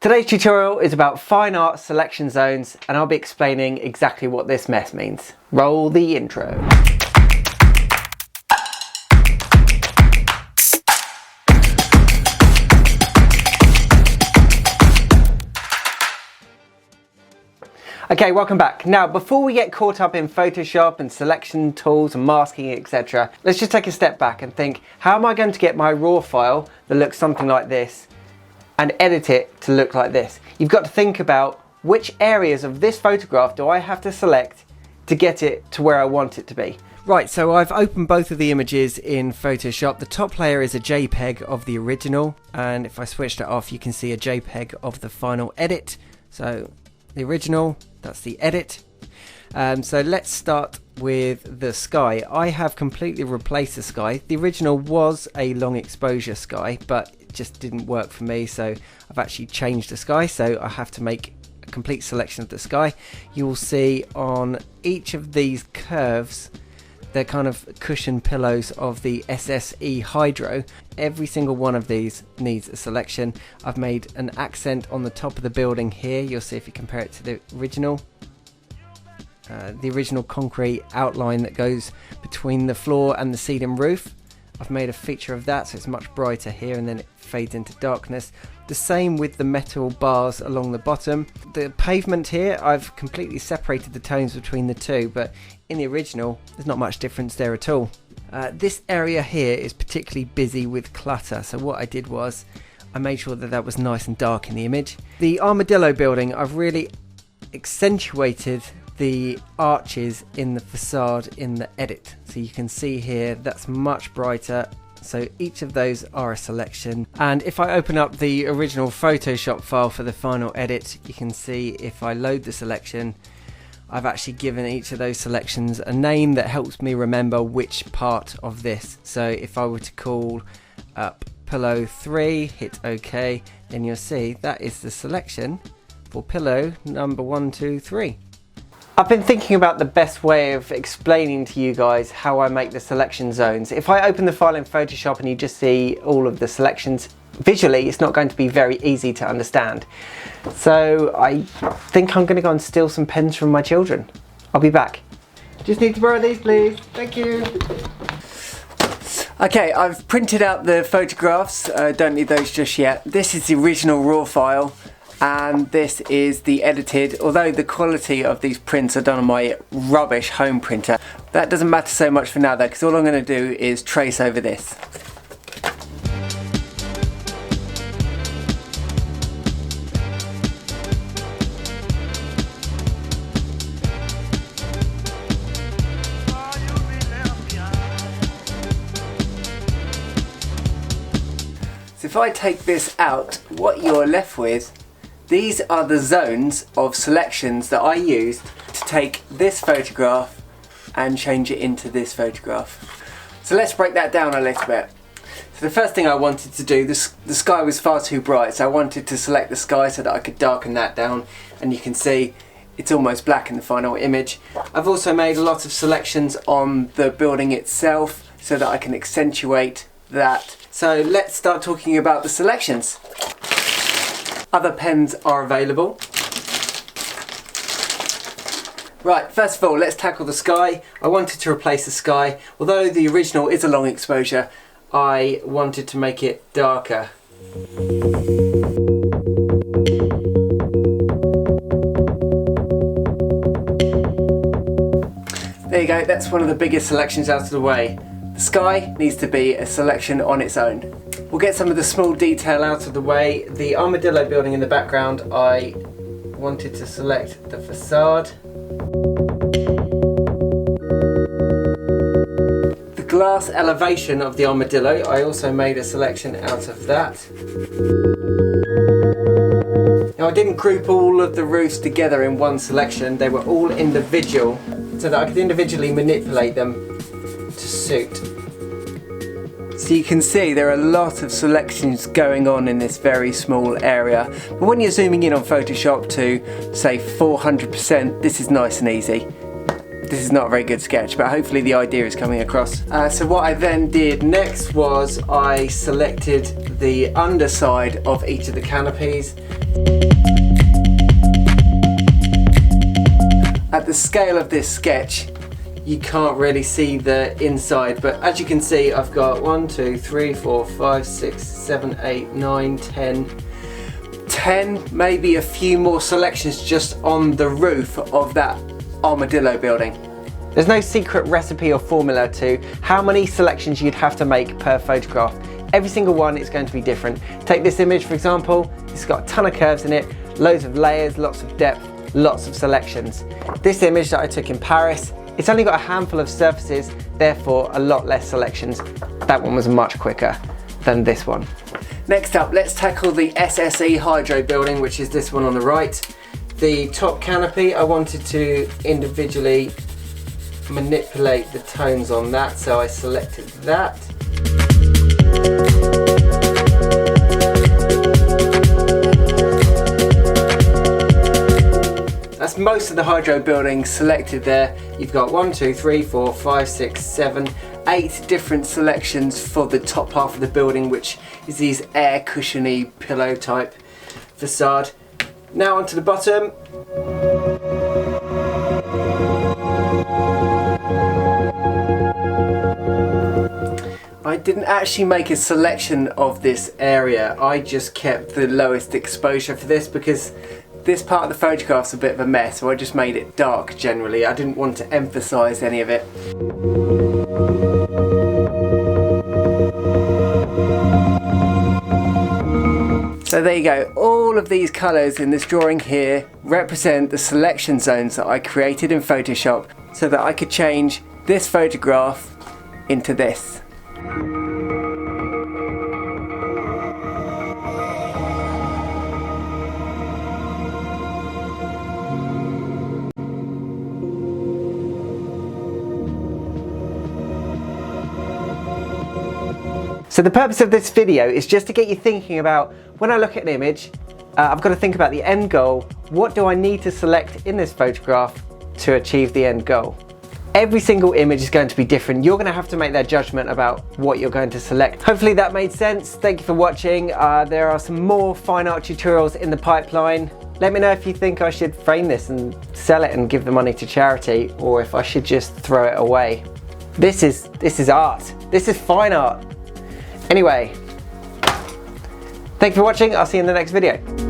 Today's tutorial is about fine art selection zones, and I'll be explaining exactly what this mess means. Roll the intro. Okay, welcome back. Now, before we get caught up in Photoshop and selection tools and masking, etc., let's just take a step back and think, how am I going to get my raw file that looks something like this and edit it to look like this? You've got to think about which areas of this photograph do I have to select to get it to where I want it to be. Right, so I've opened both of the images in Photoshop. The top layer is a JPEG of the original, and if I switched it off, you can see a JPEG of the final edit. So the original, that's the edit. So let's start with the sky. I have completely replaced the sky. The original was a long exposure sky, but it just didn't work for me, so I've actually changed the sky, so I have to make a complete selection of the sky. You will see on each of these curves, they're kind of cushion pillows of the SSE Hydro. Every single one of these needs a selection. I've made an accent on the top of the building here. You'll see if you compare it to the original. The original concrete outline that goes between the floor and the ceiling roof. I've made a feature of that, so it's much brighter here and then it fades into darkness. The same with the metal bars along the bottom. The pavement here, I've completely separated the tones between the two, but in the original, there's not much difference there at all. This area here is particularly busy with clutter, so what I did was I made sure that that was nice and dark in the image. The Armadillo building, I've really accentuated the arches in the facade in the edit. So you can see here, that's much brighter. So each of those are a selection. And if I open up the original Photoshop file for the final edit, you can see if I load the selection, I've actually given each of those selections a name that helps me remember which part of this. So if I were to call up pillow 3, hit OK, then you'll see that is the selection for pillow number 1, 2, 3. I've been thinking about the best way of explaining to you guys how I make the selection zones. If I open the file in Photoshop and you just see all of the selections, visually it's not going to be very easy to understand. So I think I'm going to go and steal some pens from my children. I'll be back. Just need to borrow these, please. Thank you. Okay, I've printed out the photographs. Don't need those just yet. This is the original raw file. And this is the edited, although the quality of these prints are done on my rubbish home printer. That doesn't matter so much for now though, because all I'm going to do is trace over this. So if I take this out, what you're left with, these are the zones of selections that I used to take this photograph and change it into this photograph. So let's break that down a little bit. So the first thing I wanted to do, the sky was far too bright, so I wanted to select the sky so that I could darken that down, and you can see it's almost black in the final image. I've also made a lot of selections on the building itself so that I can accentuate that. So let's start talking about the selections. Other pens are available. Right, first of all, let's tackle the sky. I wanted to replace the sky. Although the original is a long exposure, I wanted to make it darker. There you go, that's one of the biggest selections out of the way. The sky needs to be a selection on its own. We'll get some of the small detail out of the way. The Armadillo building in the background, I wanted to select the facade. The glass elevation of the Armadillo, I also made a selection out of that. Now I didn't group all of the roofs together in one selection, they were all individual, so that I could individually manipulate them to suit. So you can see there are a lot of selections going on in this very small area. But when you're zooming in on Photoshop to say 400%, this is nice and easy. This is not a very good sketch, but hopefully the idea is coming across. So what I then did next was I selected the underside of each of the canopies. At the scale of this sketch, you can't really see the inside, but as you can see, I've got 1, 2, 3, 4, 5, 6, 7, 8, 9, 10, maybe a few more selections just on the roof of that armadillo building. There's no secret recipe or formula to how many selections you'd have to make per photograph. Every single one is going to be different. Take this image for example, it's got a ton of curves in it, loads of layers, lots of depth, lots of selections. This image that I took in Paris, it's only got a handful of surfaces, therefore a lot less selections. That one was much quicker than this one. Next up, let's tackle the SSE Hydro building, which is this one on the right. The top canopy, I wanted to individually manipulate the tones on that, so I selected that. That's most of the hydro building selected there. You've got 1, 2, 3, 4, 5, 6, 7, 8 different selections for the top half of the building, which is these air cushiony pillow type facade. Now onto the bottom. I didn't actually make a selection of this area. I just kept the lowest exposure for this because this part of the photograph's a bit of a mess, so I just made it dark generally. I didn't want to emphasize any of it. So there you go, all of these colours in this drawing here represent the selection zones that I created in Photoshop so that I could change this photograph into this. So the purpose of this video is just to get you thinking about, when I look at an image, I've got to think about the end goal. What do I need to select in this photograph to achieve the end goal? Every single image is going to be different. You're going to have to make that judgment about what you're going to select. Hopefully that made sense. Thank you for watching. There are some more fine art tutorials in the pipeline. Let me know if you think I should frame this and sell it and give the money to charity, or if I should just throw it away. This is art. This is fine art. Anyway, thank you for watching. I'll see you in the next video.